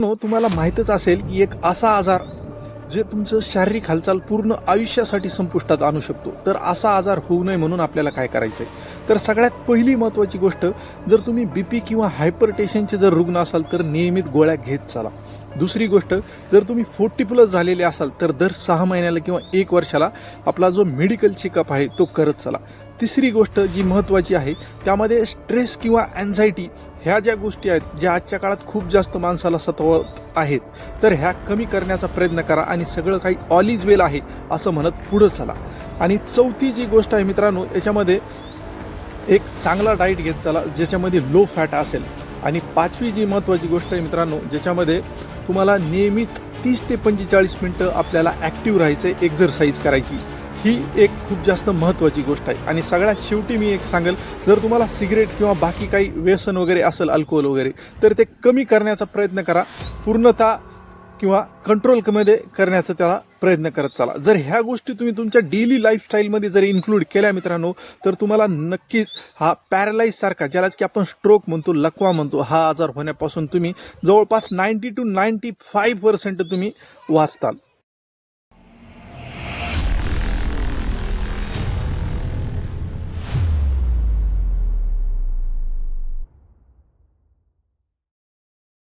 तुम्हाला माहीतच असेल की एक असा आजार जे तुमचं शारीरिक हालचाल पूर्ण आयुष्यासाठी संपुष्टात आणू शकतो. तर असा आजार होऊ नये म्हणून आपल्याला काय करायचं आहे? तर सगळ्यात पहिली महत्त्वाची गोष्ट, जर तुम्ही बीपी किंवा हायपरटेन्शनचे जर रुग्ण असाल तर नियमित गोळ्या घेत चला. दुसरी गोष्ट, जर तुम्ही 40+ झालेले असाल तर दर 6 महिन्याला किंवा 1 वर्षाला आपला जो मेडिकल चेकअप आहे तो करत चला. तिसरी गोष्ट जी महत्त्वाची आहे, त्यामध्ये स्ट्रेस किंवा अँझायटी ह्या ज्या गोष्टी आहेत ज्या आजच्या काळात खूप जास्त माणसाला सतावत आहेत, तर ह्या कमी करण्याचा प्रयत्न करा आणि सगळं काही ऑल इज वेल आहे असं म्हणत पुढं चला. आणि चौथी जी गोष्ट आहे मित्रांनो, याच्यामध्ये एक चांगला डाईट घेत चला ज्याच्यामध्ये लो फॅट असेल. आणि पाचवी जी महत्त्वाची गोष्ट आहे मित्रांनो, ज्याच्यामध्ये तुम्हाला नियमित 30 ते 45 मिनटं आपल्याला ॲक्टिव्ह राहायचं आहे, एक्झरसाईज करायची. ही एक खूप जास्त महत्त्वाची गोष्ट आहे. आणि सगळ्यात शेवटी मी एक सांगेल, जर तुम्हाला सिगरेट किंवा बाकी काही व्यसन वगैरे असेल, अल्कोहोल वगैरे, तर ते कमी करण्याचा प्रयत्न करा. पूर्णतः किंवा कंट्रोलमध्ये करण्याचा त्याला प्रयत्न करत चला. जर ह्या गोष्टी तुम्ही तुमच्या डेली लाईफस्टाईलमध्ये जर इन्क्लूड केल्या मित्रांनो, तर तुम्हाला नक्कीच हा पॅरालाइज सारखा, ज्यालाच की आपण स्ट्रोक म्हणतो, लकवा म्हणतो, हा आजार होण्यापासून तुम्ही जवळपास 90 to 95% तुम्ही वाचताल.